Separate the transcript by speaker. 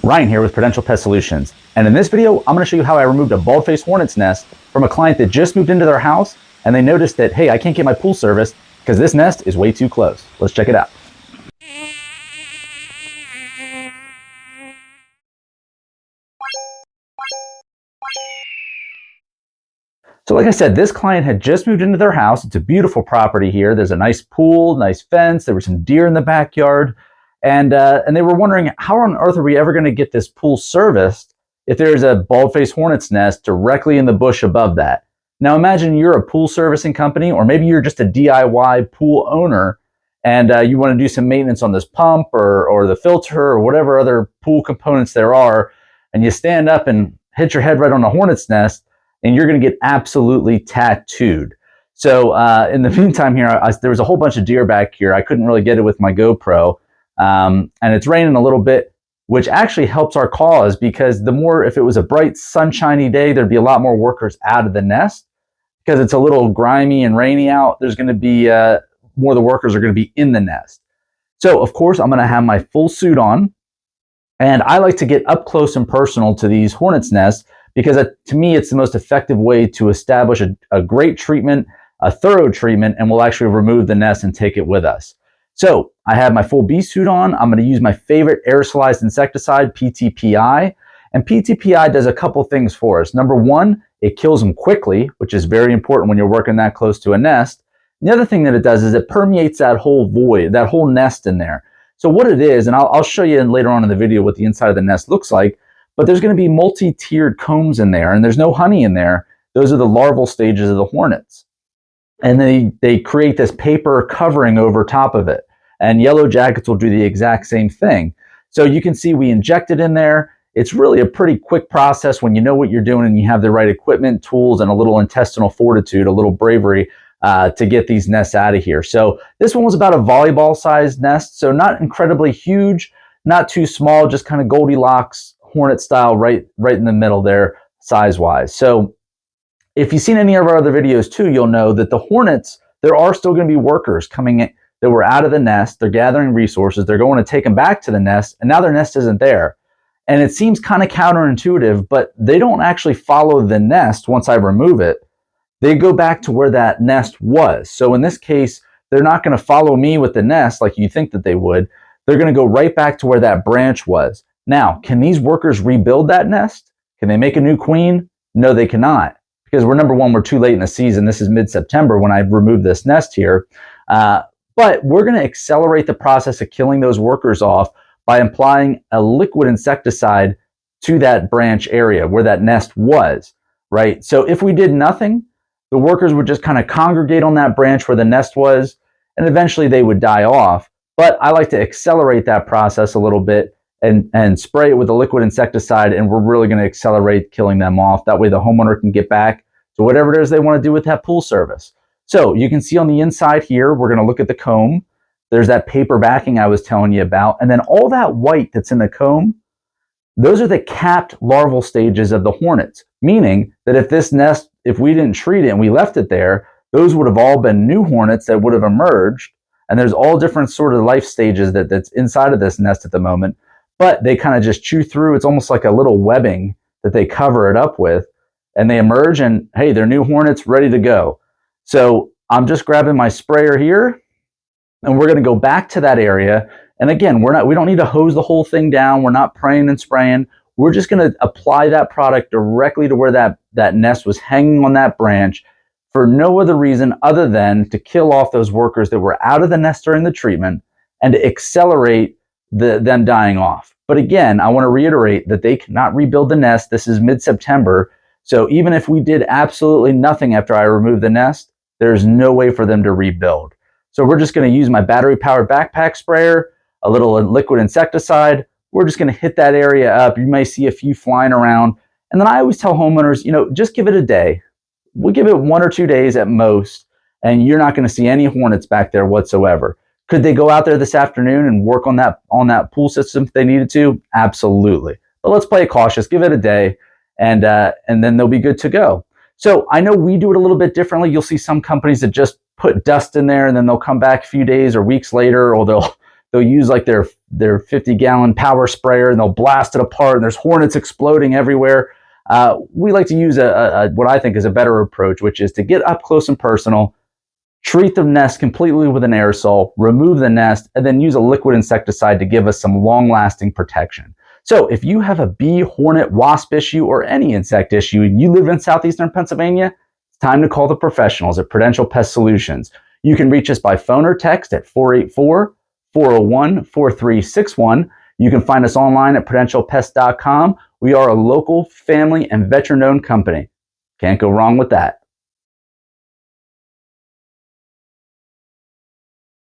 Speaker 1: Ryan here with Prudential Pest Solutions, and in this video I'm going to show you how I removed a bald-faced hornet's nest from a client that just moved into their house and they noticed that, hey, I can't get my pool service because this nest is way too close. Let's check it out. So like I said, this client had just moved into their house. It's a beautiful property here. There's a nice pool, nice fence. There were some deer in the backyard. And they were wondering, how on earth are we ever going to get this pool serviced if there's a bald-faced hornet's nest directly in the bush above that? Now imagine you're a pool servicing company, or maybe you're just a DIY pool owner, and you want to do some maintenance on this pump or the filter or whatever other pool components there are, and you stand up and hit your head right on a hornet's nest, and you're going to get absolutely tattooed. So in the meantime here, there was a whole bunch of deer back here. I couldn't really get it with my GoPro. And it's raining a little bit, which actually helps our cause, because if it was a bright sunshiny day, there'd be a lot more workers out of the nest. Because it's a little grimy and rainy out, there's going to be more of the workers are going to be in the nest. So of course I'm going to have my full suit on, and I like to get up close and personal to these hornets' nests because to me it's the most effective way to establish a great treatment, a thorough treatment, and we'll actually remove the nest and take it with us. So I have my full bee suit on. I'm going to use my favorite aerosolized insecticide, PTPI. And PTPI does a couple things for us. Number one, it kills them quickly, which is very important when you're working that close to a nest. And the other thing that it does is it permeates that whole void, that whole nest in there. So what it is, and I'll show you later on in the video what the inside of the nest looks like, but there's going to be multi-tiered combs in there, and there's no honey in there. Those are the larval stages of the hornets. And they create this paper covering over top of it. And yellow jackets will do the exact same thing. So you can see we inject it in there. It's really a pretty quick process when you know what you're doing and you have the right equipment, tools, and a little intestinal fortitude, a little bravery to get these nests out of here. So this one was about a volleyball-sized nest, so not incredibly huge, not too small, just kind of Goldilocks hornet style, right in the middle there, size-wise. So if you've seen any of our other videos too, you'll know that the hornets, there are still going to be workers coming in that were out of the nest. They're gathering resources. They're going to take them back to the nest, and now their nest isn't there. And it seems kind of counterintuitive, but they don't actually follow the nest once I remove it. They go back to where that nest was. So in this case, they're not going to follow me with the nest like you think that they would. They're going to go right back to where that branch was. Now, can these workers rebuild that nest? Can they make a new queen? No, they cannot. Because we're too late in the season. This is mid-September when I removed this nest here. But we're going to accelerate the process of killing those workers off by applying a liquid insecticide to that branch area where that nest was, right? So if we did nothing, the workers would just kind of congregate on that branch where the nest was, and eventually they would die off. But I like to accelerate that process a little bit and spray it with a liquid insecticide, and we're really going to accelerate killing them off. That way the homeowner can get back to whatever it is they want to do with that pool service. So you can see on the inside here, we're going to look at the comb. There's that paper backing I was telling you about. And then all that white that's in the comb, those are the capped larval stages of the hornets. Meaning that if this nest, if we didn't treat it and we left it there, those would have all been new hornets that would have emerged. And there's all different sort of life stages that's inside of this nest at the moment. But they kind of just chew through. It's almost like a little webbing that they cover it up with. And they emerge and, hey, they're new hornets ready to go. So I'm just grabbing my sprayer here, and we're going to go back to that area. And again, we don't need to hose the whole thing down. We're not praying and spraying. We're just going to apply that product directly to where that nest was hanging on that branch for no other reason other than to kill off those workers that were out of the nest during the treatment and to accelerate them dying off. But again, I want to reiterate that they cannot rebuild the nest. This is mid-September. So even if we did absolutely nothing after I removed the nest, there's no way for them to rebuild. So we're just going to use my battery-powered backpack sprayer, a little liquid insecticide. We're just going to hit that area up. You may see a few flying around. And then I always tell homeowners, just give it a day. We'll give it 1 or 2 days at most, and you're not going to see any hornets back there whatsoever. Could they go out there this afternoon and work on that pool system if they needed to? Absolutely. But let's play it cautious. Give it a day, and then they'll be good to go. So I know we do it a little bit differently. You'll see some companies that just put dust in there and then they'll come back a few days or weeks later, or they'll they'll use like their 50-gallon power sprayer and they'll blast it apart and there's hornets exploding everywhere. We like to use what I think is a better approach, which is to get up close and personal, treat the nest completely with an aerosol, remove the nest, and then use a liquid insecticide to give us some long-lasting protection. So if you have a bee, hornet, wasp issue, or any insect issue, and you live in southeastern Pennsylvania, it's time to call the professionals at Prudential Pest Solutions. You can reach us by phone or text at 484-401-4361. You can find us online at prudentialpest.com. We are a local, family, and veteran-owned company. Can't go wrong with that.